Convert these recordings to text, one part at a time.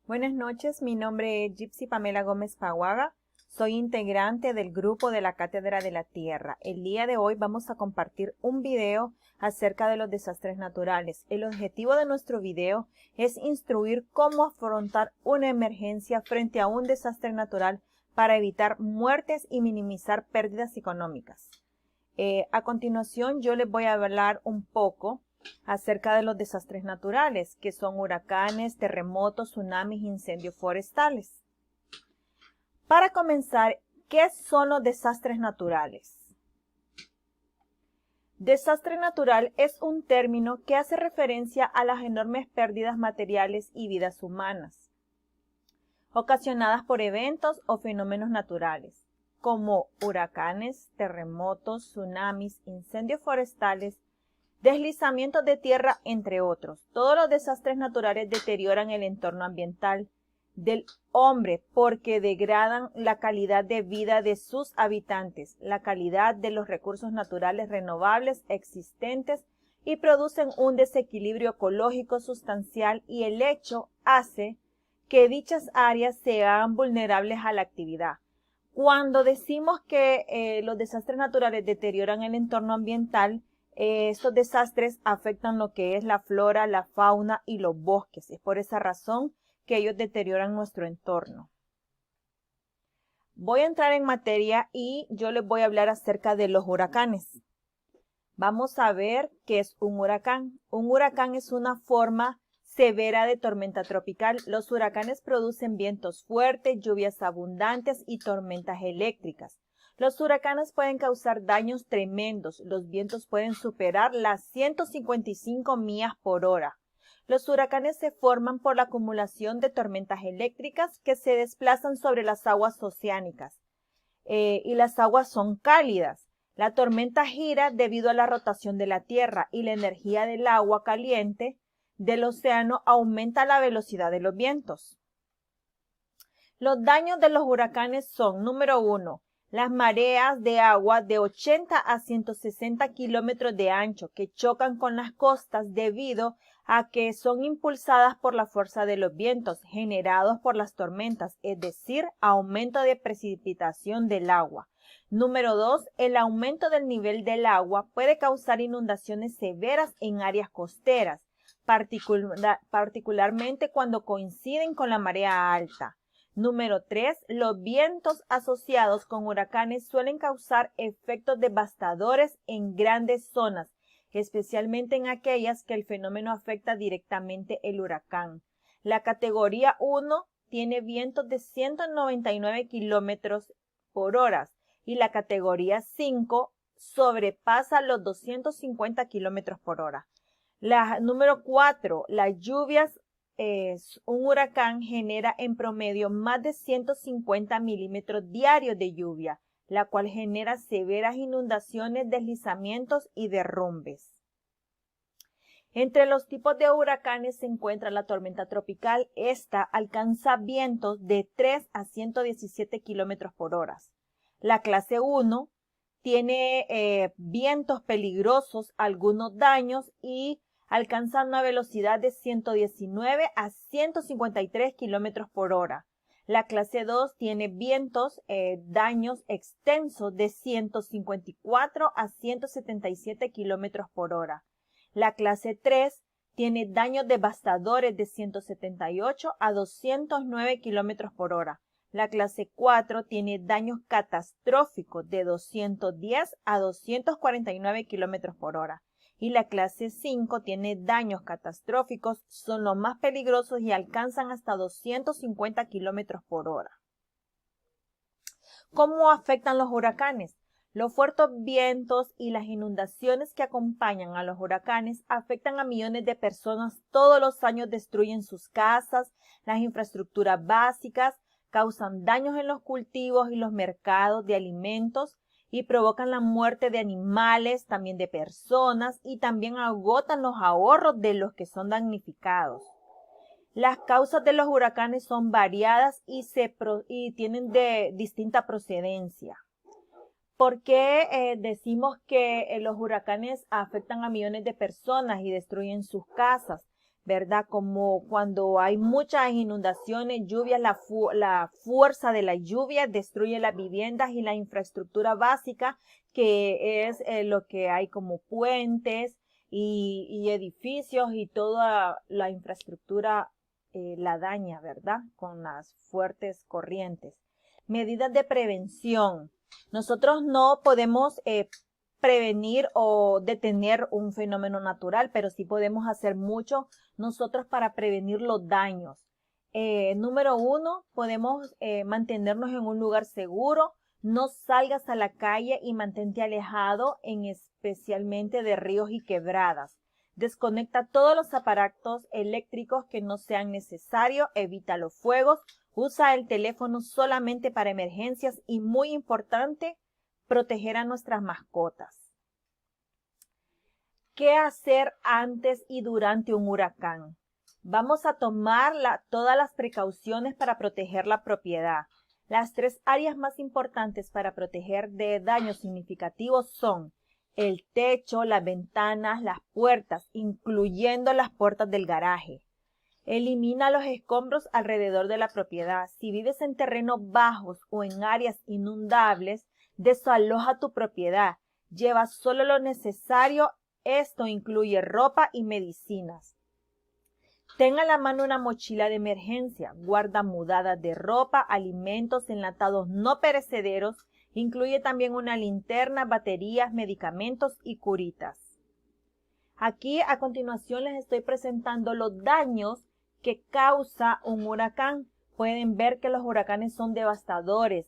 Buenas noches, mi nombre es Gypsy Pamela Gómez Paguaga. Soy integrante del grupo de la Cátedra de la Tierra. El día de hoy vamos a compartir un video acerca de los desastres naturales. El objetivo de nuestro video es instruir cómo afrontar una emergencia frente a un desastre natural para evitar muertes y minimizar pérdidas económicas. A continuación yo les voy a hablar un poco acerca de los desastres naturales, que son huracanes, terremotos, tsunamis, incendios forestales. Para comenzar, ¿qué son los desastres naturales? Desastre natural es un término que hace referencia a las enormes pérdidas materiales y vidas humanas, ocasionadas por eventos o fenómenos naturales, como huracanes, terremotos, tsunamis, incendios forestales, deslizamientos de tierra, entre otros. Todos los desastres naturales deterioran el entorno ambiental del hombre porque degradan la calidad de vida de sus habitantes, la calidad de los recursos naturales renovables existentes y producen un desequilibrio ecológico sustancial, y el hecho hace que dichas áreas sean vulnerables a la actividad. Cuando decimos que los desastres naturales deterioran el entorno ambiental, estos desastres afectan lo que es la flora, la fauna y los bosques. Es por esa razón que ellos deterioran nuestro entorno. Voy a entrar en materia y yo les voy a hablar acerca de los huracanes. Vamos a ver qué es un huracán. Un huracán es una forma severa de tormenta tropical. Los huracanes producen vientos fuertes, lluvias abundantes y tormentas eléctricas. Los huracanes pueden causar daños tremendos. Los vientos pueden superar las 155 millas por hora. Los huracanes se forman por la acumulación de tormentas eléctricas que se desplazan sobre las aguas oceánicas. Y las aguas son cálidas. La tormenta gira debido a la rotación de la Tierra, y la energía del agua caliente del océano aumenta la velocidad de los vientos. Los daños de los huracanes son: número 1. Las mareas de agua de 80 a 160 kilómetros de ancho que chocan con las costas debido a que son impulsadas por la fuerza de los vientos generados por las tormentas, es decir, aumento de precipitación del agua. Número 2. El aumento del nivel del agua puede causar inundaciones severas en áreas costeras, particularmente cuando coinciden con la marea alta. Número 3. Los vientos asociados con huracanes suelen causar efectos devastadores en grandes zonas, especialmente en aquellas que el fenómeno afecta directamente el huracán. La categoría 1 tiene vientos de 199 kilómetros por hora y la categoría 5 sobrepasa los 250 kilómetros por hora. Número 4. Las lluvias. Un huracán genera en promedio más de 150 milímetros diarios de lluvia, la cual genera severas inundaciones, deslizamientos y derrumbes. Entre los tipos de huracanes se encuentra la tormenta tropical. Esta alcanza vientos de 3 a 117 kilómetros por hora. La clase 1 tiene vientos peligrosos, algunos daños, y alcanza una velocidad de 119 a 153 kilómetros por hora. La clase 2 tiene vientos, daños extensos de 154 a 177 kilómetros por hora. La clase 3 tiene daños devastadores de 178 a 209 kilómetros por hora. La clase 4 tiene daños catastróficos de 210 a 249 kilómetros por hora. Y la clase 5 tiene daños catastróficos, son los más peligrosos y alcanzan hasta 250 kilómetros por hora. ¿Cómo afectan los huracanes? Los fuertes vientos y las inundaciones que acompañan a los huracanes afectan a millones de personas. Todos los años destruyen sus casas, las infraestructuras básicas, causan daños en los cultivos y los mercados de alimentos, y provocan la muerte de animales, también de personas, y también agotan los ahorros de los que son damnificados. Las causas de los huracanes son variadas y tienen de distinta procedencia. ¿Por qué decimos que los huracanes afectan a millones de personas y destruyen sus casas? ¿verdad? Como cuando hay muchas inundaciones, lluvias, la fuerza de la lluvia destruye las viviendas y la infraestructura básica, que es lo que hay como puentes y edificios y toda la infraestructura la daña, ¿verdad? Con las fuertes corrientes. Medidas de prevención. Nosotros no podemos prevenir o detener un fenómeno natural, pero sí podemos hacer mucho nosotros para prevenir los daños. Número 1, podemos mantenernos en un lugar seguro. No salgas a la calle y mantente alejado, especialmente de ríos y quebradas. Desconecta todos los aparatos eléctricos que no sean necesarios. Evita los fuegos. Usa el teléfono solamente para emergencias y, muy importante, proteger a nuestras mascotas. ¿Qué hacer antes y durante un huracán? Vamos a tomar todas las precauciones para proteger la propiedad. Las 3 áreas más importantes para proteger de daños significativos son el techo, las ventanas, las puertas, incluyendo las puertas del garaje. Elimina los escombros alrededor de la propiedad. Si vives en terrenos bajos o en áreas inundables, desaloja tu propiedad. Lleva solo lo necesario. Esto incluye ropa y medicinas. Ten a la mano una mochila de emergencia. Guarda mudadas de ropa, alimentos, enlatados no perecederos. Incluye también una linterna, baterías, medicamentos y curitas. Aquí a continuación les estoy presentando los daños que causa un huracán. Pueden ver que los huracanes son devastadores.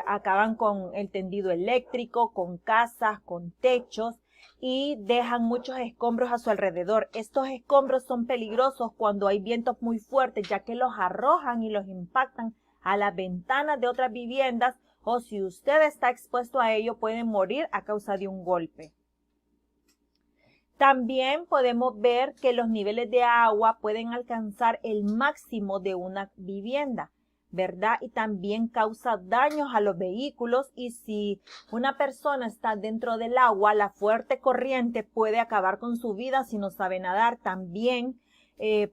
Acaban con el tendido eléctrico, con casas, con techos y dejan muchos escombros a su alrededor. Estos escombros son peligrosos cuando hay vientos muy fuertes, ya que los arrojan y los impactan a las ventanas de otras viviendas, o si usted está expuesto a ello, puede morir a causa de un golpe. También podemos ver que los niveles de agua pueden alcanzar el máximo de una vivienda, ¿verdad? Y también causa daños a los vehículos, y si una persona está dentro del agua, la fuerte corriente puede acabar con su vida si no sabe nadar. También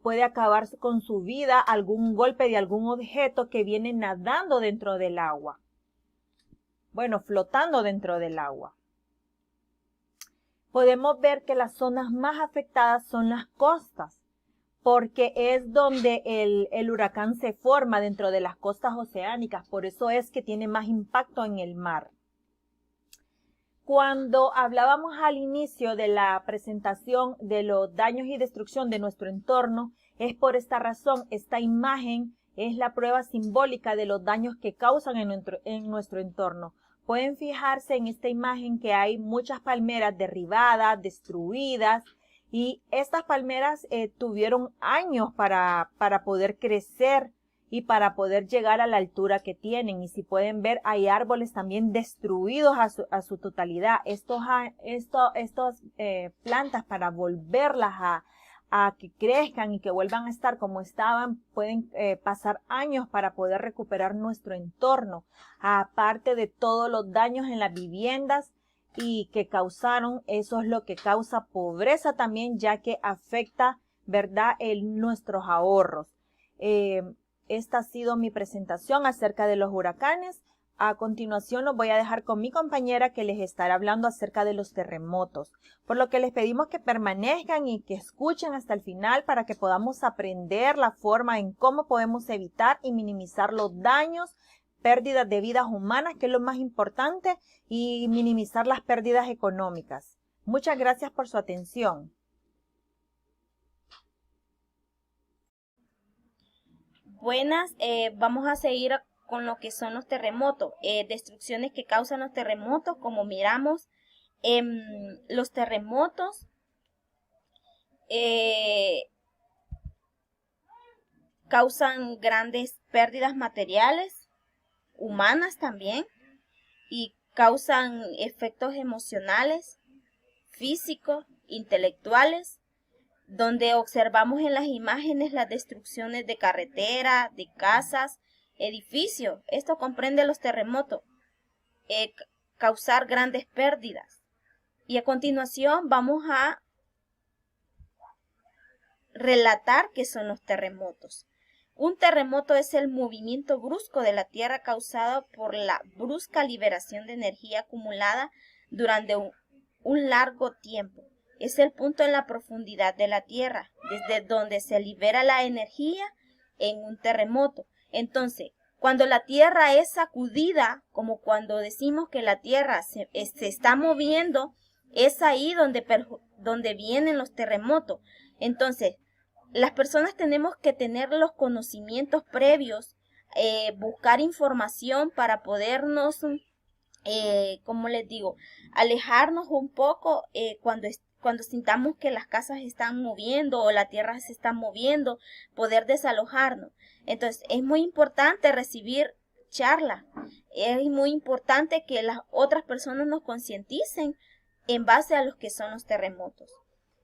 puede acabar con su vida algún golpe de algún objeto que viene nadando dentro del agua. Bueno, flotando dentro del agua. Podemos ver que las zonas más afectadas son las costas, porque es donde el huracán se forma, dentro de las costas oceánicas. Por eso es que tiene más impacto en el mar. Cuando hablábamos al inicio de la presentación de los daños y destrucción de nuestro entorno, es por esta razón. Esta imagen es la prueba simbólica de los daños que causan en nuestro entorno. Pueden fijarse en esta imagen que hay muchas palmeras derribadas, destruidas, y estas palmeras tuvieron años para poder crecer y para poder llegar a la altura que tienen. Y si pueden ver, hay árboles también destruidos a su totalidad. Estas plantas, para volverlas a que crezcan y que vuelvan a estar como estaban, pueden pasar años para poder recuperar nuestro entorno, aparte de todos los daños en las viviendas y que causaron. Eso es lo que causa pobreza también, ya que afecta, ¿verdad?, nuestros ahorros. Esta ha sido mi presentación acerca de los huracanes. A continuación los voy a dejar con mi compañera, que les estará hablando acerca de los terremotos. Por lo que les pedimos que permanezcan y que escuchen hasta el final para que podamos aprender la forma en cómo podemos evitar y minimizar los daños, pérdidas de vidas humanas, que es lo más importante, y minimizar las pérdidas económicas. Muchas gracias por su atención. Buenas, vamos a seguir con lo que son los terremotos, destrucciones que causan los terremotos. Como miramos, los terremotos causan grandes pérdidas materiales, humanas también, y causan efectos emocionales, físicos, intelectuales, donde observamos en las imágenes las destrucciones de carretera, de casas, edificios. Esto comprende los terremotos, causar grandes pérdidas. Y a continuación vamos a relatar qué son los terremotos. Un terremoto es el movimiento brusco de la Tierra causado por la brusca liberación de energía acumulada durante un largo tiempo. Es el punto en la profundidad de la Tierra, desde donde se libera la energía en un terremoto. Entonces, cuando la Tierra es sacudida, como cuando decimos que la Tierra se está moviendo, es ahí donde vienen los terremotos. Entonces, las personas tenemos que tener los conocimientos previos, buscar información para podernos, como les digo, alejarnos un poco cuando sintamos que las casas están moviendo o la tierra se está moviendo, poder desalojarnos. Entonces, es muy importante recibir charla. Es muy importante que las otras personas nos concienticen en base a los que son los terremotos.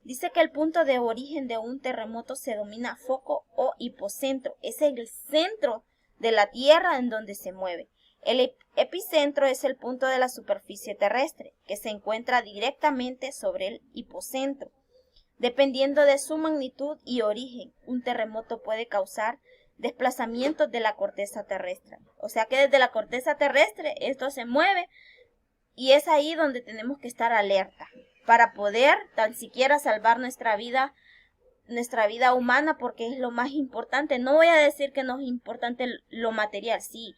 Dice que el punto de origen de un terremoto se denomina foco o hipocentro. Es el centro de la Tierra en donde se mueve. El epicentro es el punto de la superficie terrestre, que se encuentra directamente sobre el hipocentro. Dependiendo de su magnitud y origen, un terremoto puede causar desplazamientos de la corteza terrestre. O sea que desde la corteza terrestre esto se mueve y es ahí donde tenemos que estar alerta para poder tan siquiera salvar nuestra vida humana, porque es lo más importante. No voy a decir que no es importante lo material, sí,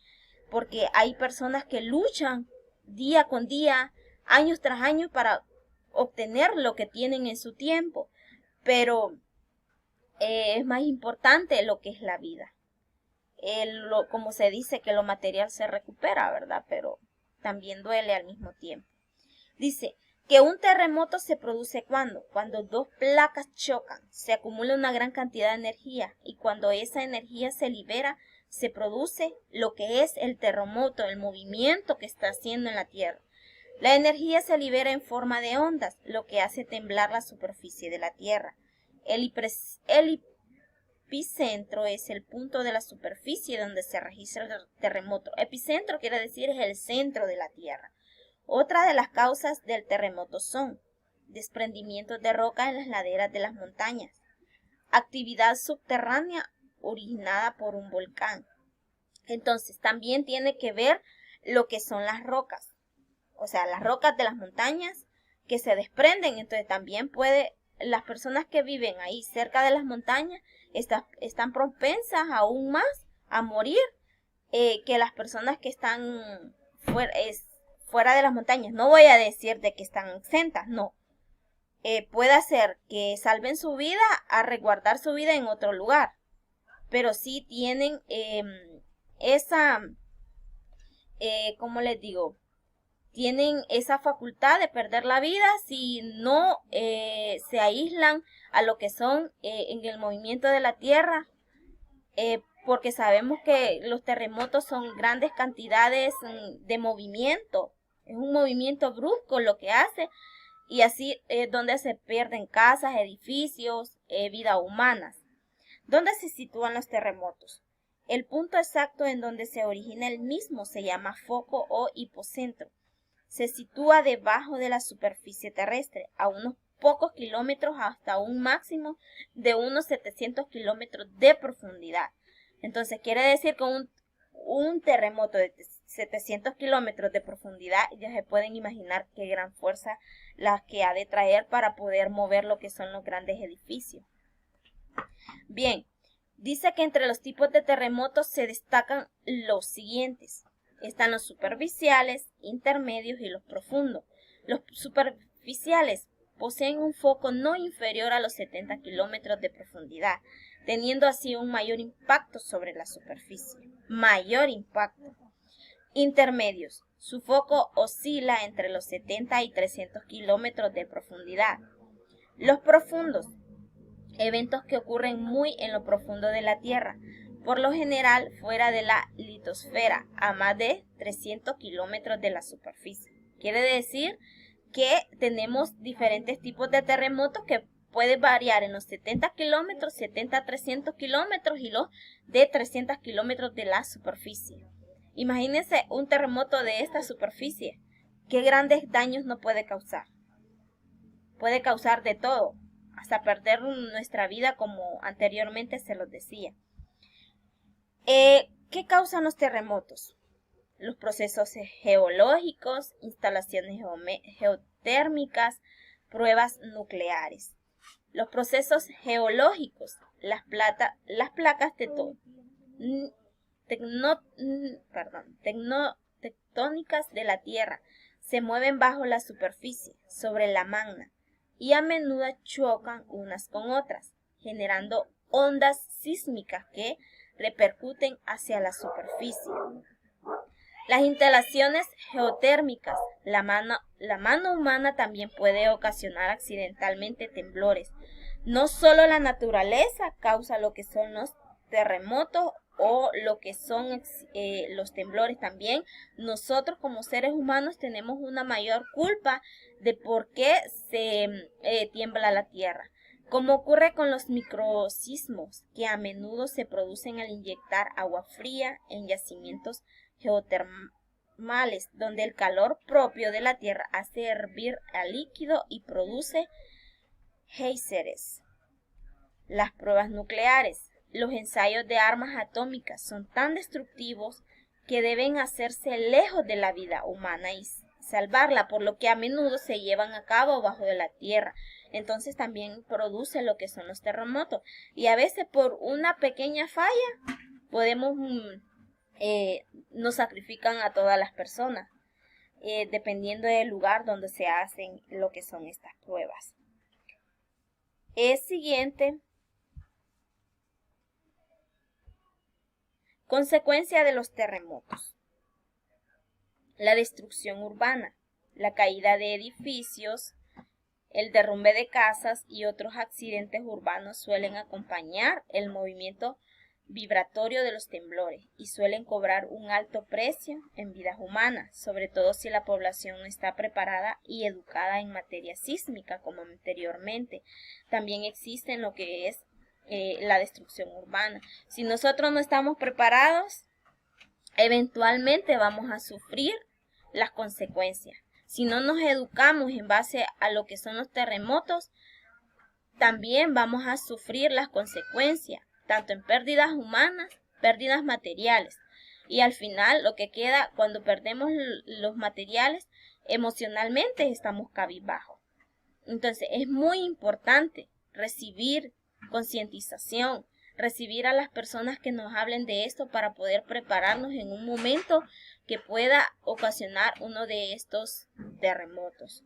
porque hay personas que luchan día con día, años tras años para obtener lo que tienen en su tiempo, pero es más importante lo que es la vida. Como se dice que lo material se recupera, ¿verdad? Pero también duele al mismo tiempo. Dice que un terremoto se produce cuando dos placas chocan, se acumula una gran cantidad de energía y cuando esa energía se libera, se produce lo que es el terremoto, el movimiento que está haciendo en la Tierra. La energía se libera en forma de ondas, lo que hace temblar la superficie de la Tierra. El epicentro es el punto de la superficie donde se registra el terremoto. Epicentro quiere decir es el centro de la Tierra. Otra de las causas del terremoto son desprendimientos de roca en las laderas de las montañas, actividad subterránea originada por un volcán. Entonces, también tiene que ver lo que son las rocas, o sea, las rocas de las montañas que se desprenden. Entonces, también las personas que viven ahí cerca de las montañas están propensas aún más a morir que las personas que están fuera de las montañas. No voy a decir de que están exentas, no. Puede ser que salven su vida a resguardar su vida en otro lugar, pero sí tienen ¿cómo les digo? Tienen esa facultad de perder la vida si no se aíslan a lo que son en el movimiento de la tierra, porque sabemos que los terremotos son grandes cantidades de movimiento. Es un movimiento brusco lo que hace, y así es donde se pierden casas, edificios, vidas humanas. ¿Dónde se sitúan los terremotos? El punto exacto en donde se origina el mismo se llama foco o hipocentro. Se sitúa debajo de la superficie terrestre, a unos pocos kilómetros hasta un máximo de unos 700 kilómetros de profundidad. Entonces quiere decir que un terremoto de 700 kilómetros de profundidad, ya se pueden imaginar qué gran fuerza la que ha de traer para poder mover lo que son los grandes edificios. Bien, dice que entre los tipos de terremotos se destacan los siguientes. Están los superficiales, intermedios y los profundos. Los superficiales poseen un foco no inferior a los 70 kilómetros de profundidad, teniendo así un mayor impacto sobre la superficie. Mayor impacto. Intermedios. Su foco oscila entre los 70 y 300 kilómetros de profundidad. Los profundos. Eventos que ocurren muy en lo profundo de la Tierra, por lo general fuera de la litosfera, a más de 300 kilómetros de la superficie. Quiere decir que tenemos diferentes tipos de terremotos que pueden variar en los 70 kilómetros, 70 a 300 kilómetros y los de 300 kilómetros de la superficie. Imagínense un terremoto de esta superficie. ¿Qué grandes daños no puede causar? Puede causar de todo. hasta perder nuestra vida, como anteriormente se los decía. ¿Qué causan los terremotos? Los procesos geológicos, instalaciones geotérmicas, pruebas nucleares. Los procesos geológicos, las placas tectónicas de la Tierra se mueven bajo la superficie, sobre la magma, y a menudo chocan unas con otras, generando ondas sísmicas que repercuten hacia la superficie. Las instalaciones geotérmicas, la mano humana también puede ocasionar accidentalmente temblores. No solo la naturaleza causa lo que son los terremotos o lo que son los temblores, también nosotros como seres humanos tenemos una mayor culpa de por qué se tiembla la tierra. Como ocurre con los microsismos, que a menudo se producen al inyectar agua fría en yacimientos geotermales, donde el calor propio de la tierra hace hervir al líquido y produce géiseres. Las pruebas nucleares. Los ensayos de armas atómicas son tan destructivos que deben hacerse lejos de la vida humana y salvarla, por lo que a menudo se llevan a cabo bajo de la tierra. Entonces también produce lo que son los terremotos. Y a veces por una pequeña falla podemos nos sacrifican a todas las personas, dependiendo del lugar donde se hacen lo que son estas pruebas. Siguiente. Consecuencia de los terremotos. La destrucción urbana, la caída de edificios, el derrumbe de casas y otros accidentes urbanos suelen acompañar el movimiento vibratorio de los temblores y suelen cobrar un alto precio en vidas humanas, sobre todo si la población no está preparada y educada en materia sísmica como anteriormente. También existe lo que es la destrucción urbana. Si nosotros no estamos preparados, eventualmente vamos a sufrir las consecuencias. Si no nos educamos en base a lo que son los terremotos, también vamos a sufrir las consecuencias, tanto en pérdidas humanas, pérdidas materiales. Y al final lo que queda cuando perdemos los materiales, emocionalmente estamos cabizbajos. Entonces es muy importante recibir concientización, recibir a las personas que nos hablen de esto para poder prepararnos en un momento que pueda ocasionar uno de estos terremotos.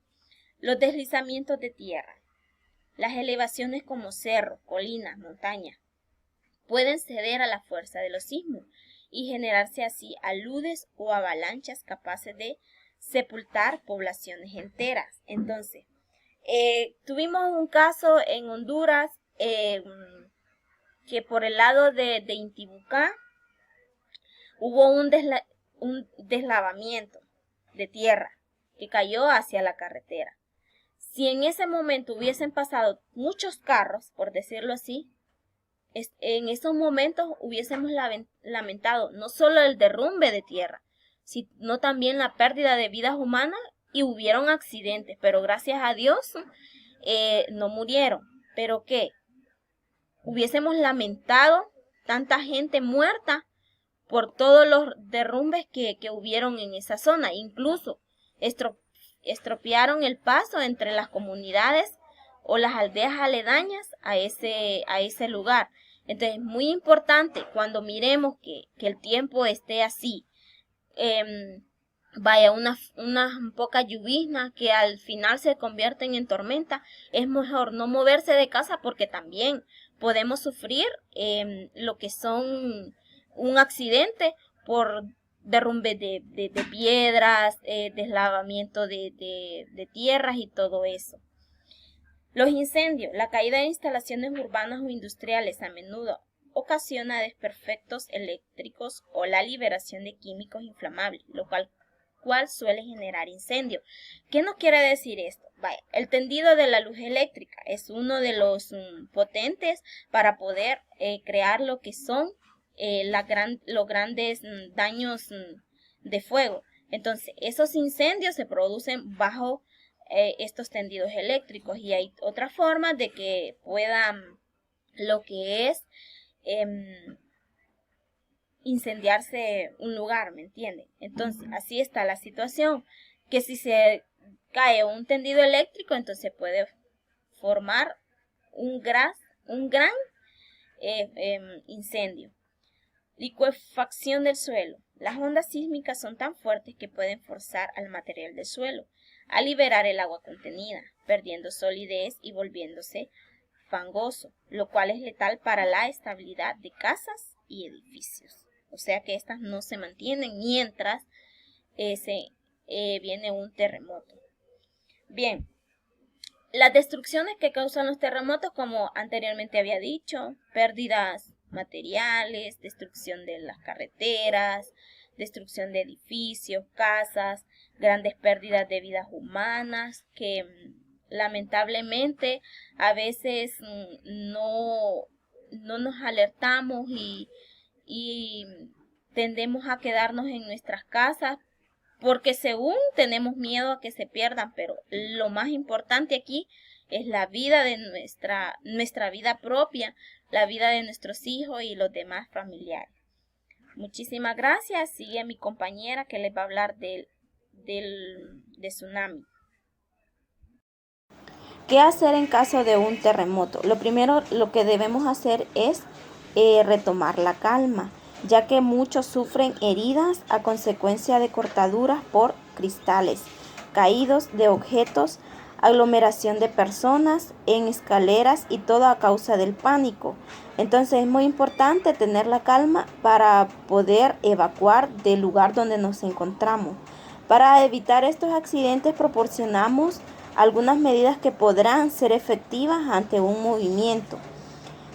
Los deslizamientos de tierra. Las elevaciones como cerros, colinas, montañas pueden ceder a la fuerza de los sismos y generarse así aludes o avalanchas capaces de sepultar poblaciones enteras. Entonces, tuvimos un caso en Honduras que por el lado de Intibucá hubo un deslavamiento de tierra que cayó hacia la carretera. Si en ese momento hubiesen pasado muchos carros, por decirlo así, en esos momentos hubiésemos lamentado no solo el derrumbe de tierra, sino también la pérdida de vidas humanas y hubieron accidentes, pero gracias a Dios no murieron. ¿Pero qué? Hubiésemos lamentado tanta gente muerta por todos los derrumbes que hubieron en esa zona. Incluso estropearon el paso entre las comunidades o las aldeas aledañas a ese lugar. Entonces es muy importante cuando miremos que el tiempo esté así, vaya unas pocas lloviznas que al final se convierten en tormenta, es mejor no moverse de casa porque también podemos sufrir lo que son un accidente por derrumbe de piedras, deslavamiento de tierras y todo eso. Los incendios, la caída de instalaciones urbanas o industriales a menudo ocasiona desperfectos eléctricos o la liberación de químicos inflamables, lo cual suele generar incendio. ¿Qué nos quiere decir esto? Vaya, el tendido de la luz eléctrica es uno de los potentes para poder crear lo que son los grandes daños de fuego. Entonces, esos incendios se producen bajo estos tendidos eléctricos, y hay otras formas de que puedan lo que es incendiarse un lugar, ¿me entienden? Entonces, así está la situación, que si se cae un tendido eléctrico, entonces puede formar un gran incendio. Licuefacción del suelo. Las ondas sísmicas son tan fuertes que pueden forzar al material del suelo a liberar el agua contenida, perdiendo solidez y volviéndose fangoso, lo cual es letal para la estabilidad de casas y edificios. O sea que estas no se mantienen mientras viene un terremoto. Bien, las destrucciones que causan los terremotos, como anteriormente había dicho, pérdidas materiales, destrucción de las carreteras, destrucción de edificios, casas, grandes pérdidas de vidas humanas que lamentablemente a veces no nos alertamos y tendemos a quedarnos en nuestras casas porque según tenemos miedo a que se pierdan, pero lo más importante aquí es la vida de nuestra vida propia, la vida de nuestros hijos y los demás familiares. Muchísimas gracias. Sigue mi compañera que les va a hablar de tsunami. ¿Qué hacer en caso de un terremoto? Lo primero, lo que debemos hacer es retomar la calma, ya que muchos sufren heridas a consecuencia de cortaduras por cristales caídos de objetos, aglomeración de personas en escaleras y todo a causa del pánico. Entonces es muy importante tener la calma para poder evacuar del lugar donde nos encontramos. Para evitar estos accidentes proporcionamos algunas medidas que podrán ser efectivas ante un movimiento.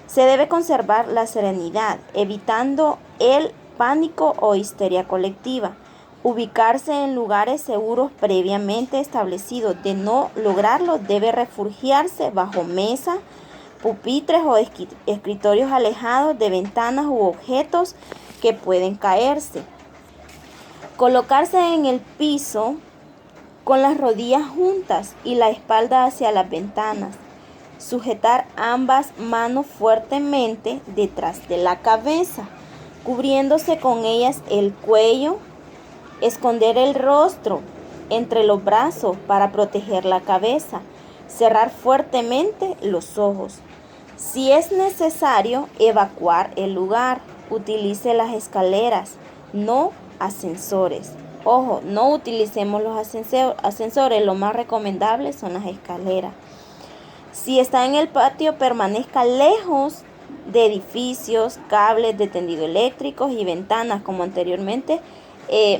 Se debe conservar la serenidad, evitando el pánico o histeria colectiva. Ubicarse en lugares seguros previamente establecidos. De no lograrlo, debe refugiarse bajo mesa, pupitres o escritorios alejados de ventanas u objetos que pueden caerse. Colocarse en el piso con las rodillas juntas y la espalda hacia las ventanas. Sujetar ambas manos fuertemente detrás de la cabeza, cubriéndose con ellas el cuello. Esconder el rostro entre los brazos para proteger la cabeza. Cerrar fuertemente los ojos. Si es necesario evacuar el lugar, utilice las escaleras, no ascensores. Ojo, no utilicemos los ascensores, lo más recomendable son las escaleras. Si está en el patio, permanezca lejos de edificios, cables de tendido eléctricos y ventanas, como anteriormente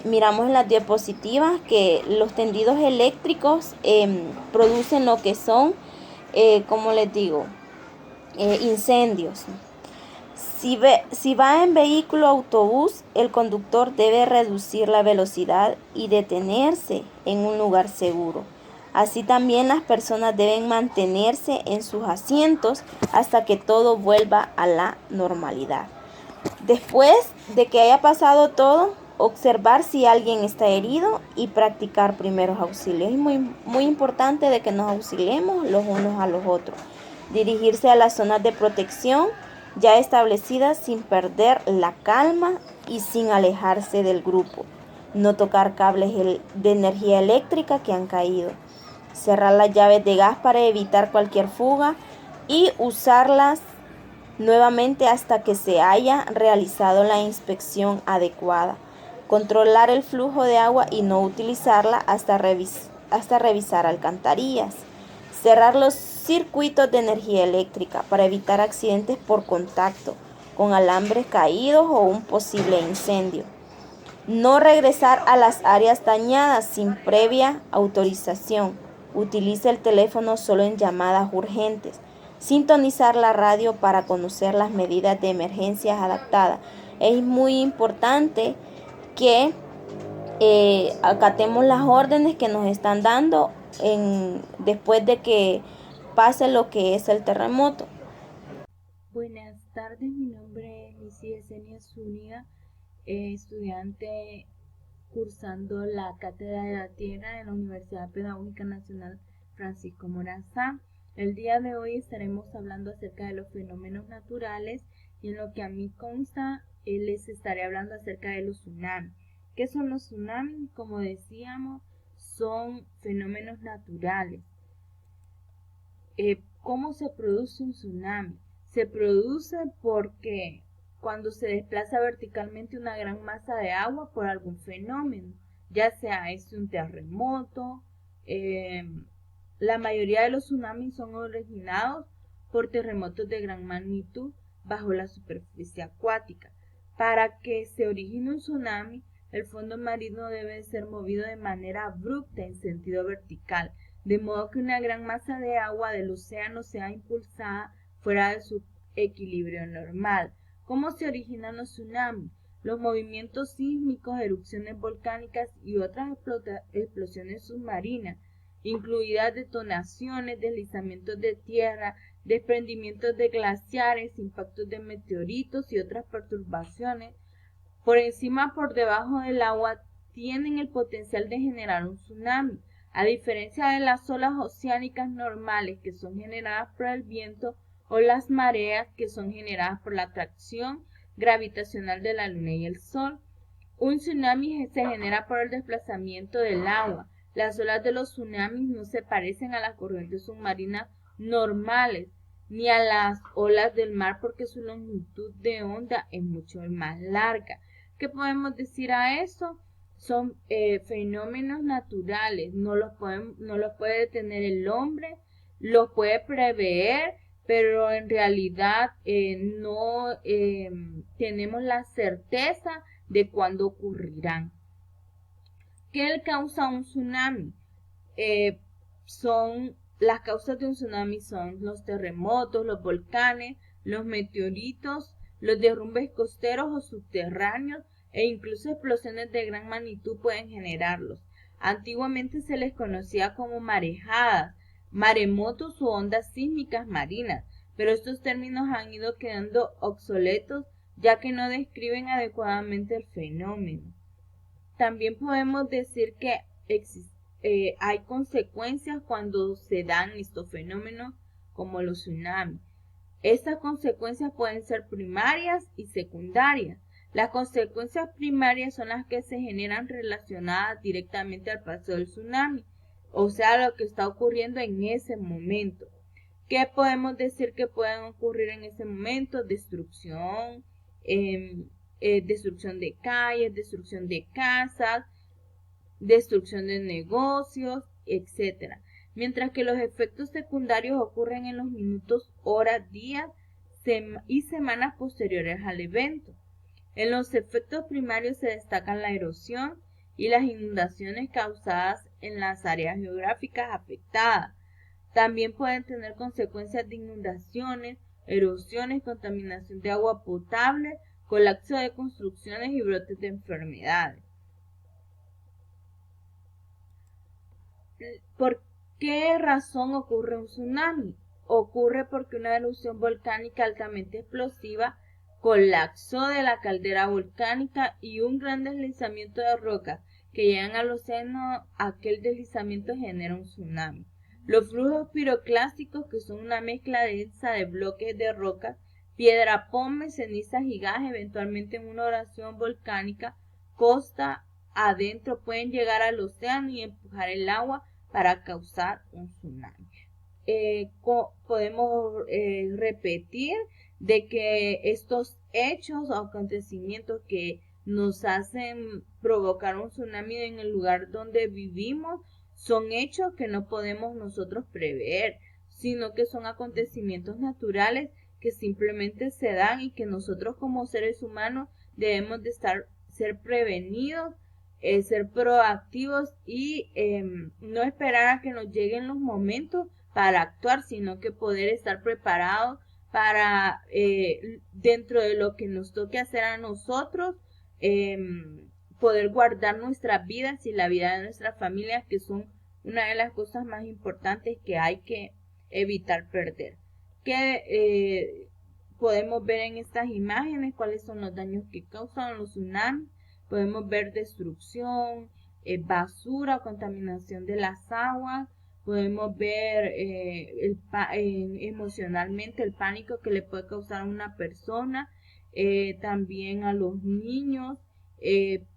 miramos en las diapositivas que los tendidos eléctricos producen lo que son, como les digo, incendios. Si va en vehículo autobús, el conductor debe reducir la velocidad y detenerse en un lugar seguro. Así también las personas deben mantenerse en sus asientos hasta que todo vuelva a la normalidad. Después de que haya pasado todo, observar si alguien está herido y practicar primeros auxilios. Es muy importante de que nos auxiliemos los unos a los otros. Dirigirse a las zonas de protección ya establecidas sin perder la calma y sin alejarse del grupo. No tocar cables de energía eléctrica que han caído. Cerrar las llaves de gas para evitar cualquier fuga y usarlas nuevamente hasta que se haya realizado la inspección adecuada. Controlar el flujo de agua y no utilizarla hasta revisar alcantarillas. Cerrar los circuitos de energía eléctrica para evitar accidentes por contacto con alambres caídos o un posible incendio. No regresar a las áreas dañadas sin previa autorización. Utilice el teléfono solo en llamadas urgentes. Sintonizar la radio para conocer las medidas de emergencias adaptadas. Es muy importante que acatemos las órdenes que nos están dando después de que pase lo que es el terremoto. Buenas tardes, mi nombre es Lizy Yesenia Zúñiga, estudiante cursando la Cátedra de la Tierra en la Universidad Pedagógica Nacional Francisco Morazán. El día de hoy estaremos hablando acerca de los fenómenos naturales y en lo que a mí consta, les estaré hablando acerca de los tsunamis. ¿Qué son los tsunamis? Como decíamos, son fenómenos naturales. ¿Cómo se produce un tsunami? Se produce porque cuando se desplaza verticalmente una gran masa de agua por algún fenómeno, ya sea un terremoto. La mayoría de los tsunamis son originados por terremotos de gran magnitud bajo la superficie acuática. Para que se origine un tsunami, el fondo marino debe ser movido de manera abrupta en sentido vertical, de modo que una gran masa de agua del océano sea impulsada fuera de su equilibrio normal. ¿Cómo se originan los tsunamis? Los movimientos sísmicos, erupciones volcánicas y otras explosiones submarinas, incluidas detonaciones, deslizamientos de tierra, desprendimientos de glaciares, impactos de meteoritos y otras perturbaciones, por encima o por debajo del agua, tienen el potencial de generar un tsunami. A diferencia de las olas oceánicas normales que son generadas por el viento o las mareas que son generadas por la atracción gravitacional de la luna y el sol, un tsunami se genera por el desplazamiento del agua. Las olas de los tsunamis no se parecen a las corrientes submarinas normales ni a las olas del mar porque su longitud de onda es mucho más larga. ¿Qué podemos decir a eso? Son fenómenos naturales, no los puede detener el hombre, los puede prever, pero en realidad no tenemos la certeza de cuándo ocurrirán. ¿Qué causa un tsunami? Las causas de un tsunami son los terremotos, los volcanes, los meteoritos, los derrumbes costeros o subterráneos e incluso explosiones de gran magnitud pueden generarlos. Antiguamente se les conocía como marejadas, maremotos u ondas sísmicas marinas, pero estos términos han ido quedando obsoletos ya que no describen adecuadamente el fenómeno. También podemos decir que hay consecuencias cuando se dan estos fenómenos como los tsunamis. Estas consecuencias pueden ser primarias y secundarias. Las consecuencias primarias son las que se generan relacionadas directamente al paso del tsunami, o sea, lo que está ocurriendo en ese momento. ¿Qué podemos decir que pueden ocurrir en ese momento? Destrucción, destrucción de calles, destrucción de casas, destrucción de negocios, etc. Mientras que los efectos secundarios ocurren en los minutos, horas, días y semanas posteriores al evento. En los efectos primarios se destacan la erosión y las inundaciones causadas en las áreas geográficas afectadas. También pueden tener consecuencias de inundaciones, erosiones, contaminación de agua potable, colapso de construcciones y brotes de enfermedades. ¿Por qué razón ocurre un tsunami? Ocurre porque una erupción volcánica altamente explosiva, colapso de la caldera volcánica y un gran deslizamiento de rocas que llegan al océano, aquel deslizamiento genera un tsunami. Los flujos piroclásticos, que son una mezcla densa de bloques de rocas, piedra, pómez, cenizas y gas, eventualmente en una erupción volcánica, costa adentro, pueden llegar al océano y empujar el agua para causar un tsunami. Podemos repetir de que estos hechos o acontecimientos que nos hacen provocar un tsunami en el lugar donde vivimos son hechos que no podemos nosotros prever, sino que son acontecimientos naturales que simplemente se dan y que nosotros como seres humanos debemos de ser prevenidos, ser proactivos y no esperar a que nos lleguen los momentos para actuar, sino que poder estar preparados para dentro de lo que nos toque hacer a nosotros, poder guardar nuestras vidas y la vida de nuestras familias, que son una de las cosas más importantes que hay que evitar perder. ¿Qué podemos ver en estas imágenes? ¿Cuáles son los daños que causan los tsunamis? podemos ver destrucción, basura, contaminación de las aguas, podemos ver emocionalmente el pánico que le puede causar a una persona, también a los niños,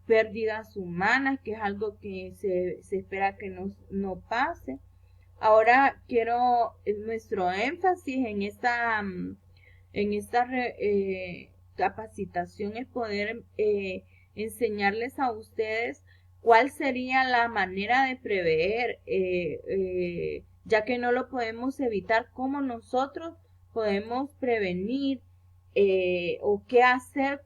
pérdidas humanas, que es algo que se espera que no pase. Ahora quiero nuestro énfasis en esta capacitación es poder enseñarles a ustedes cuál sería la manera de prever, ya que no lo podemos evitar, cómo nosotros podemos prevenir o qué hacer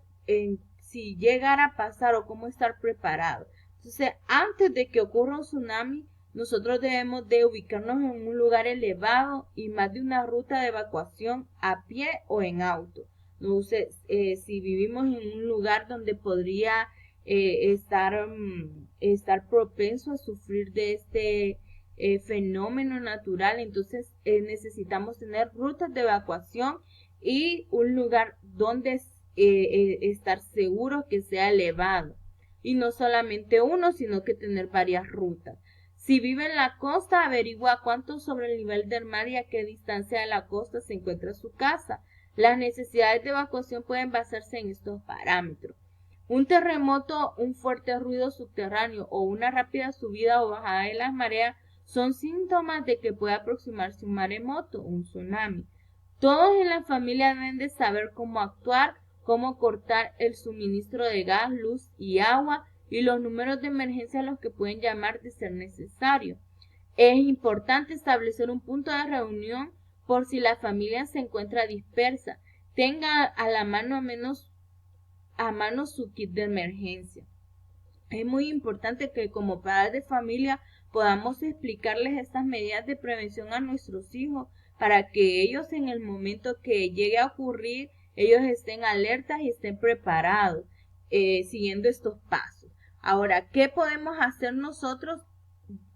si llegara a pasar o cómo estar preparado. Entonces, antes de que ocurra un tsunami, nosotros debemos de ubicarnos en un lugar elevado y más de una ruta de evacuación a pie o en auto. No sé, si vivimos en un lugar donde podría estar propenso a sufrir de este fenómeno natural, entonces necesitamos tener rutas de evacuación y un lugar donde estar seguro que sea elevado. Y no solamente uno, sino que tener varias rutas. Si vive en la costa, averigua cuánto sobre el nivel del mar y a qué distancia de la costa se encuentra su casa. Las necesidades de evacuación pueden basarse en estos parámetros. Un terremoto, un fuerte ruido subterráneo o una rápida subida o bajada de las mareas son síntomas de que puede aproximarse un maremoto, un tsunami. Todos en la familia deben de saber cómo actuar, cómo cortar el suministro de gas, luz y agua y los números de emergencia a los que pueden llamar de ser necesario. Es importante establecer un punto de reunión por si la familia se encuentra dispersa. Tenga a la mano a mano su kit de emergencia. Es muy importante que como padres de familia podamos explicarles estas medidas de prevención a nuestros hijos para que ellos en el momento que llegue a ocurrir, ellos estén alertas y estén preparados siguiendo estos pasos. Ahora, ¿qué podemos hacer nosotros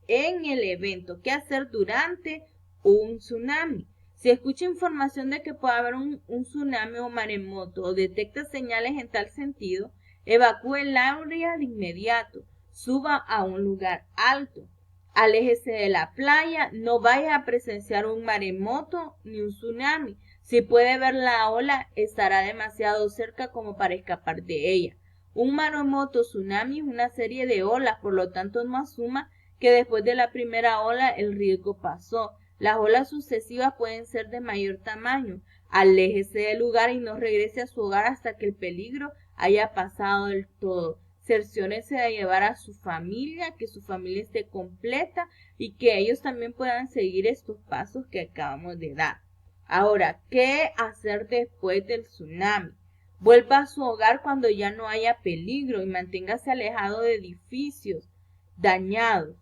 en el evento? ¿Qué hacer durante un tsunami? Si escucha información de que puede haber un tsunami o maremoto o detecta señales en tal sentido, evacúe el área de inmediato, suba a un lugar alto, aléjese de la playa, no vaya a presenciar un maremoto ni un tsunami. Si puede ver la ola, estará demasiado cerca como para escapar de ella. Un maremoto tsunami es una serie de olas, por lo tanto no asuma que después de la primera ola el riesgo pasó. Las olas sucesivas pueden ser de mayor tamaño. Aléjese del lugar y no regrese a su hogar hasta que el peligro haya pasado del todo. Cerciónese de llevar a su familia, que su familia esté completa y que ellos también puedan seguir estos pasos que acabamos de dar. Ahora, ¿qué hacer después del tsunami? Vuelva a su hogar cuando ya no haya peligro y manténgase alejado de edificios dañados.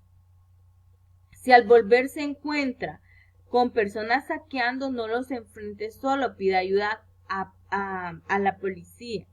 Si al volver se encuentra con personas saqueando, no los enfrente solo, pida ayuda a la policía.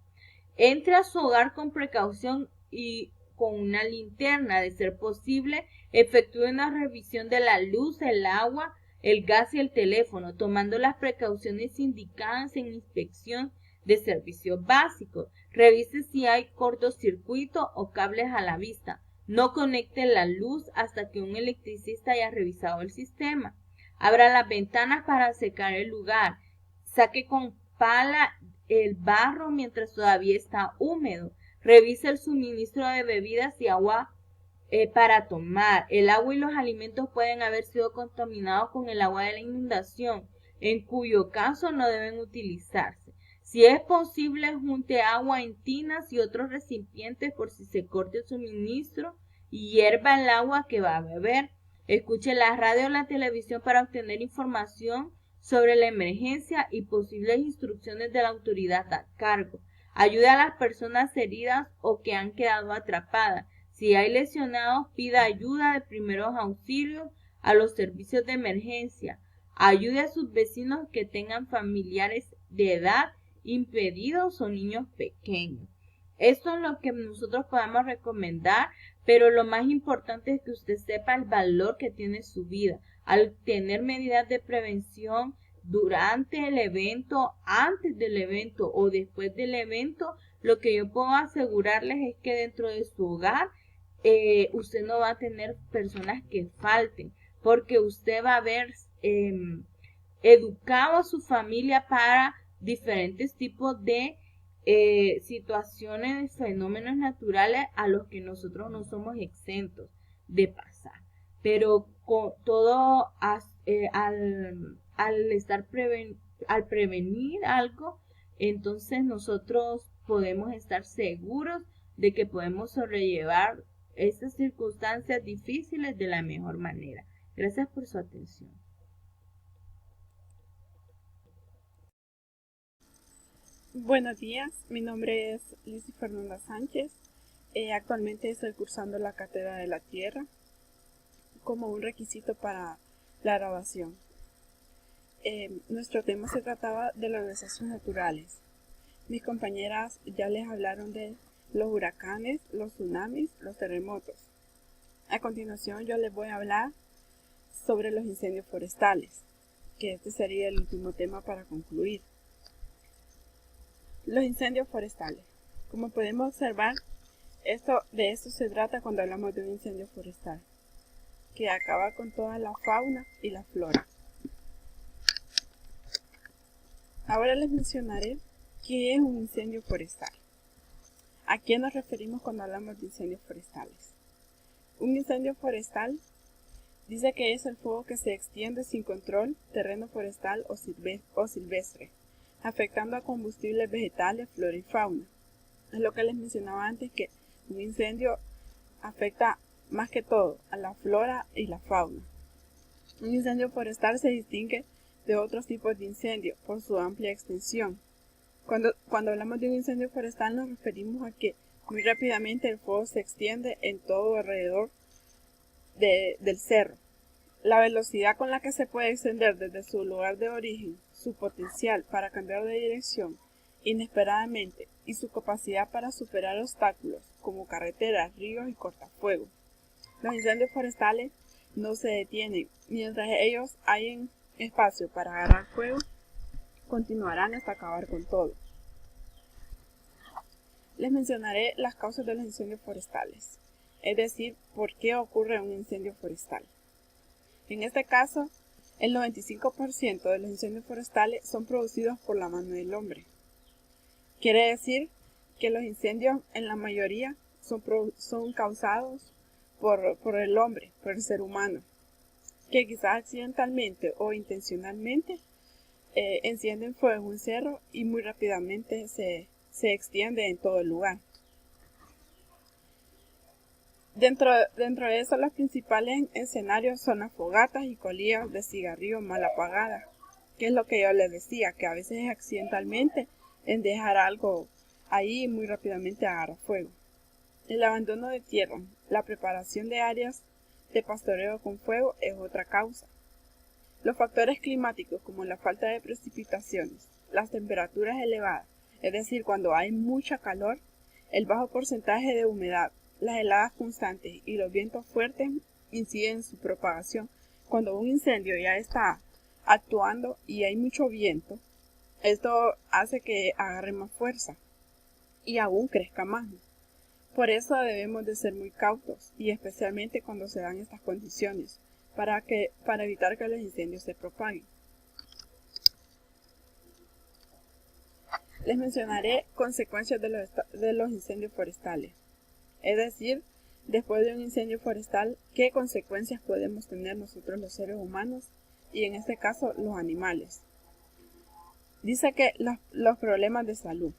Entre a su hogar con precaución y con una linterna, de ser posible, efectúe una revisión de la luz, el agua, el gas y el teléfono, tomando las precauciones indicadas en inspección de servicios básicos. Revise si hay cortocircuito o cables a la vista. No conecte la luz hasta que un electricista haya revisado el sistema. Abra las ventanas para secar el lugar. Saque con pala el barro mientras todavía está húmedo. Revise el suministro de bebidas y agua para tomar. El agua y los alimentos pueden haber sido contaminados con el agua de la inundación, en cuyo caso no deben utilizarse. Si es posible, junte agua en tinas y otros recipientes por si se corta el suministro y hierva el agua que va a beber. Escuche la radio o la televisión para obtener información sobre la emergencia y posibles instrucciones de la autoridad a cargo. Ayude a las personas heridas o que han quedado atrapadas. Si hay lesionados, pida ayuda de primeros auxilios a los servicios de emergencia. Ayude a sus vecinos que tengan familiares de edad impedidos o niños pequeños. Esto es lo que nosotros podemos recomendar, pero lo más importante es que usted sepa el valor que tiene su vida. Al tener medidas de prevención durante el evento, antes del evento o después del evento, lo que yo puedo asegurarles es que dentro de su hogar usted no va a tener personas que falten, porque usted va a haber educado a su familia para diferentes tipos de situaciones, fenómenos naturales a los que nosotros no somos exentos de pasar. Pero con todo al prevenir algo, entonces nosotros podemos estar seguros de que podemos sobrellevar estas circunstancias difíciles de la mejor manera. Gracias por su atención. Buenos días, mi nombre es Lizy Fernanda Sánchez. Actualmente estoy cursando la Cátedra de la Tierra como un requisito para la graduación. Nuestro tema se trataba de los desastres naturales. Mis compañeras ya les hablaron de los huracanes, los tsunamis, los terremotos. A continuación yo les voy a hablar sobre los incendios forestales, que este sería el último tema para concluir. Los incendios forestales. Como podemos observar, de esto se trata cuando hablamos de un incendio forestal, que acaba con toda la fauna y la flora. Ahora les mencionaré qué es un incendio forestal. ¿A qué nos referimos cuando hablamos de incendios forestales? Un incendio forestal dice que es el fuego que se extiende sin control, terreno forestal o silvestre, afectando a combustibles vegetales, flora y fauna. Es lo que les mencionaba antes, que un incendio afecta más que todo a la flora y la fauna. Un incendio forestal se distingue de otros tipos de incendio por su amplia extensión. Cuando hablamos de un incendio forestal nos referimos a que muy rápidamente el fuego se extiende en todo alrededor del cerro. La velocidad con la que se puede extender desde su lugar de origen, su potencial para cambiar de dirección inesperadamente y su capacidad para superar obstáculos como carreteras, ríos y cortafuegos. Los incendios forestales no se detienen. Mientras ellos hayan espacio para agarrar fuego, continuarán hasta acabar con todo. Les mencionaré las causas de los incendios forestales, es decir, por qué ocurre un incendio forestal. En este caso, el 95% de los incendios forestales son producidos por la mano del hombre. Quiere decir que los incendios en la mayoría son causados por el hombre, por el ser humano, que quizás accidentalmente o intencionalmente encienden fuego en un cerro y muy rápidamente se extiende en todo el lugar. Dentro de eso, los principales escenarios son las fogatas y colillas de cigarrillo mal apagadas, que es lo que yo les decía, que a veces es accidentalmente en dejar algo ahí y muy rápidamente agarra fuego. El abandono de tierra, la preparación de áreas de pastoreo con fuego es otra causa. Los factores climáticos como la falta de precipitaciones, las temperaturas elevadas, es decir, cuando hay mucha calor, el bajo porcentaje de humedad, las heladas constantes y los vientos fuertes inciden en su propagación. Cuando un incendio ya está actuando y hay mucho viento, esto hace que agarre más fuerza y aún crezca más. Por eso debemos de ser muy cautos y especialmente cuando se dan estas condiciones para evitar que los incendios se propaguen. Les mencionaré consecuencias de los incendios forestales. Es decir, después de un incendio forestal, ¿qué consecuencias podemos tener nosotros los seres humanos y en este caso los animales? Dice que los problemas de salud.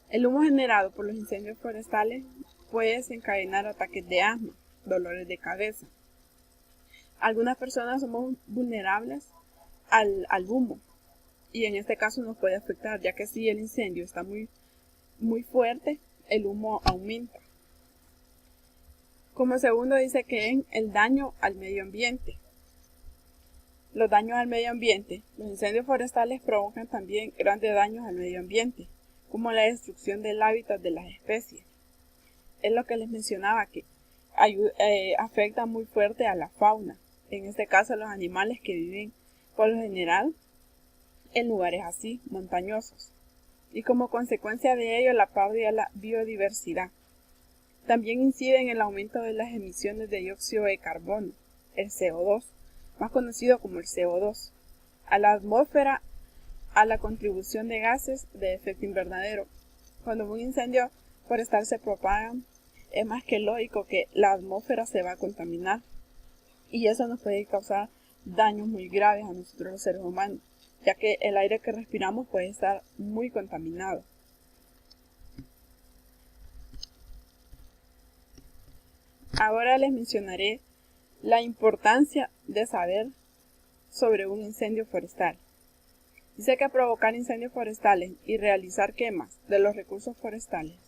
El humo generado por los incendios forestales puede desencadenar ataques de asma, dolores de cabeza. Algunas personas somos vulnerables al humo y en este caso nos puede afectar, ya que si el incendio está muy fuerte, el humo aumenta. Como segundo dice que es el daño al medio ambiente. Los daños al medio ambiente. Los incendios forestales provocan también grandes daños al medio ambiente, como la destrucción del hábitat de las especies. Es lo que les mencionaba, que afecta muy fuerte a la fauna, en este caso a los animales que viven por lo general en lugares así, montañosos. y como consecuencia de ello la pérdida de la biodiversidad. También incide en el aumento de las emisiones de dióxido de carbono, el CO2, más conocido como el CO2, a la atmósfera, a la contribución de gases de efecto invernadero. Cuando un incendio forestal se propaga, es más que lógico que la atmósfera se va a contaminar y eso nos puede causar daños muy graves a nosotros los seres humanos, ya que el aire que respiramos puede estar muy contaminado. Ahora les mencionaré la importancia de saber sobre un incendio forestal. Dice que provocar incendios forestales y realizar quemas de los recursos forestales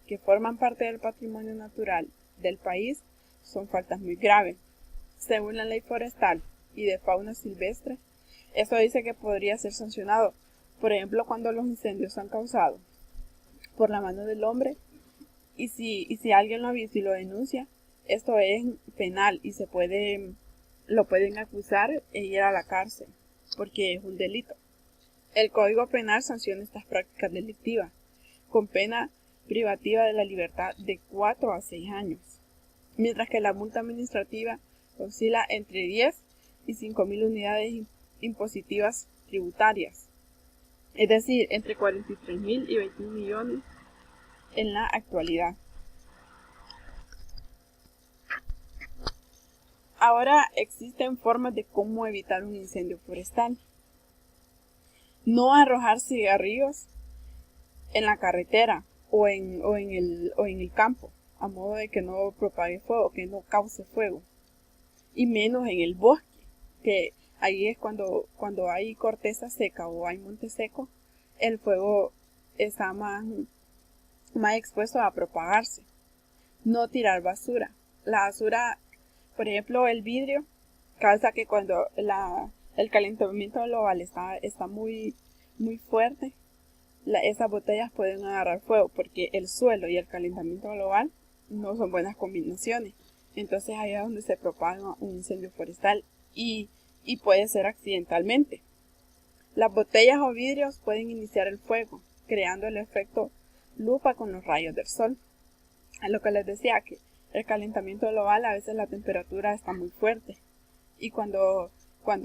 que forman parte del patrimonio natural del país son faltas muy graves. Según la ley forestal y de fauna silvestre, eso dice que podría ser sancionado, por ejemplo, cuando los incendios son causados por la mano del hombre y si alguien lo ha visto y lo denuncia, esto es penal y lo pueden acusar e ir a la cárcel porque es un delito. El Código Penal sanciona estas prácticas delictivas con pena privativa de la libertad de 4 a 6 años, mientras que la multa administrativa oscila entre 10 y 5.000 unidades impositivas tributarias, es decir, entre 43.000 y 21 millones en la actualidad. Ahora existen formas de cómo evitar un incendio forestal. No arrojar cigarrillos en la carretera o en el campo, a modo de que no propague fuego, que no cause fuego. Y menos en el bosque, que ahí es cuando hay corteza seca o hay monte seco, el fuego está más expuesto a propagarse. No tirar basura. La basura, por ejemplo, el vidrio, causa que cuando el calentamiento global está muy fuerte, esas botellas pueden agarrar fuego porque el suelo y el calentamiento global no son buenas combinaciones. Entonces ahí es donde se propaga un incendio forestal y puede ser accidentalmente. Las botellas o vidrios pueden iniciar el fuego, creando el efecto lupa con los rayos del sol. A lo que les decía, que el calentamiento global, a veces la temperatura está muy fuerte y cuando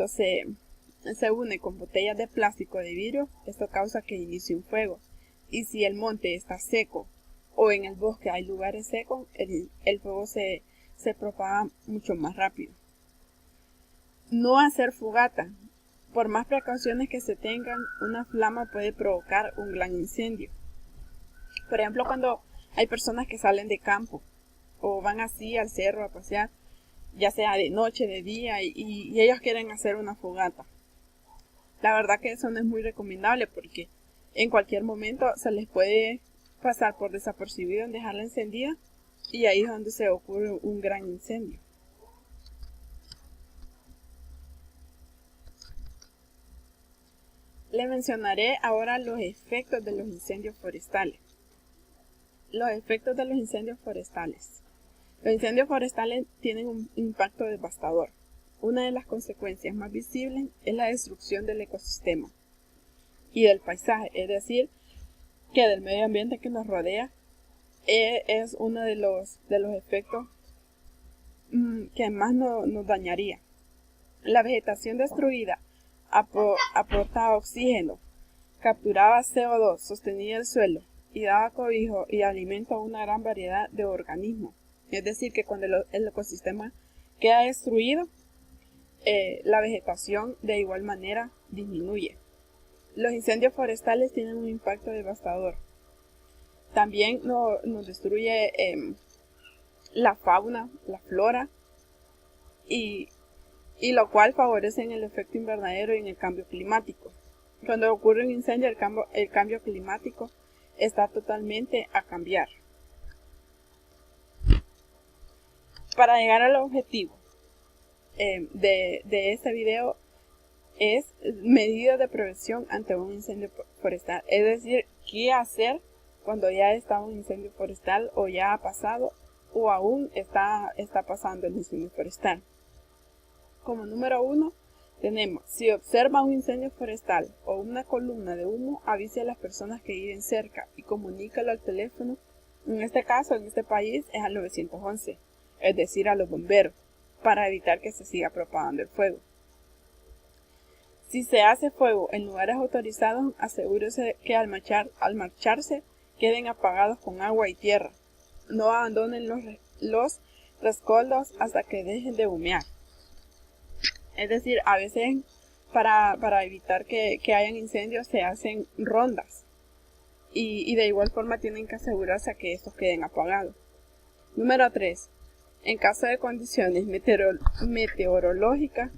se une con botellas de plástico o de vidrio, esto causa que inicie un fuego. Y si el monte está seco o en el bosque hay lugares secos, el fuego se propaga mucho más rápido. No hacer fogata. Por más precauciones que se tengan, una flama puede provocar un gran incendio. Por ejemplo, cuando hay personas que salen de campo o van así al cerro a pasear, ya sea de noche, de día, y ellos quieren hacer una fogata. La verdad que eso no es muy recomendable porque en cualquier momento se les puede pasar por desapercibido en dejarla encendida y ahí es donde se ocurre un gran incendio. Le mencionaré ahora los efectos de los incendios forestales. Los efectos de los incendios forestales. Los incendios forestales tienen un impacto devastador. Una de las consecuencias más visibles es la destrucción del ecosistema y del paisaje, es decir, que del medio ambiente que nos rodea es uno de los efectos que más nos dañaría. La vegetación destruida aportaba oxígeno, capturaba CO2, sostenía el suelo y daba cobijo y alimento a una gran variedad de organismos. Es decir, que cuando el ecosistema queda destruido, la vegetación de igual manera disminuye. Los incendios forestales tienen un impacto devastador. También nos destruye la fauna, la flora, y lo cual favorece el efecto invernadero y en el cambio climático. Cuando ocurre un incendio, el cambio climático está totalmente a cambiar. Para llegar al objetivo de este video es medidas de prevención ante un incendio forestal, es decir, qué hacer cuando ya está un incendio forestal o ya ha pasado o aún está pasando el incendio forestal. Como número 1, Tenemos, si observa un incendio forestal o una columna de humo, avise a las personas que viven cerca y comunícalo al teléfono. En este caso, en este país, es al 911, es decir, a los bomberos, para evitar que se siga propagando el fuego. Si se hace fuego en lugares autorizados, asegúrese que al marcharse queden apagados con agua y tierra. No abandonen los rescoldos hasta que dejen de humear. Es decir, a veces para evitar que hayan incendios se hacen rondas y de igual forma tienen que asegurarse a que estos queden apagados. Número 3. En caso de condiciones meteorológicas,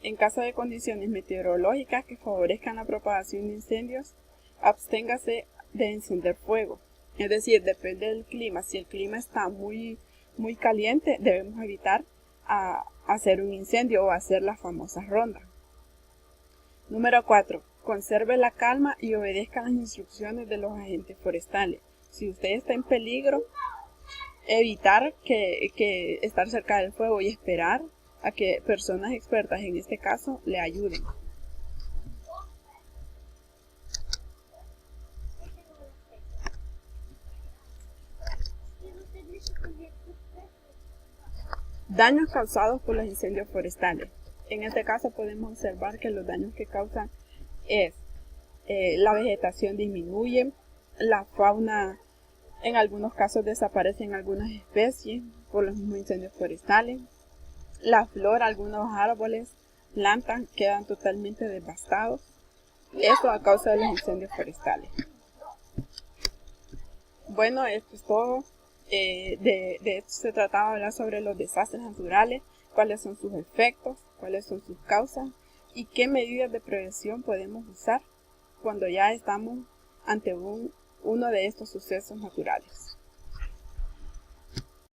en caso de condiciones meteorológicas que favorezcan la propagación de incendios, absténgase de encender fuego. Es decir, depende del clima. Si el clima está muy caliente, debemos evitar hacer un incendio o hacer las famosas rondas. Número 4. Conserve la calma y obedezca las instrucciones de los agentes forestales. Si usted está en peligro, evitar que estar cerca del fuego y esperar a que personas expertas, en este caso, le ayuden. Daños causados por los incendios forestales. En este caso podemos observar que los daños que causan es la vegetación disminuye, la fauna en algunos casos desaparecen algunas especies por los mismos incendios forestales, la flora, algunos árboles, plantas quedan totalmente devastados, esto a causa de los incendios forestales. Bueno, esto es todo. De esto se trataba de hablar sobre los desastres naturales, cuáles son sus efectos, cuáles son sus causas y qué medidas de prevención podemos usar cuando ya estamos ante uno de estos sucesos naturales.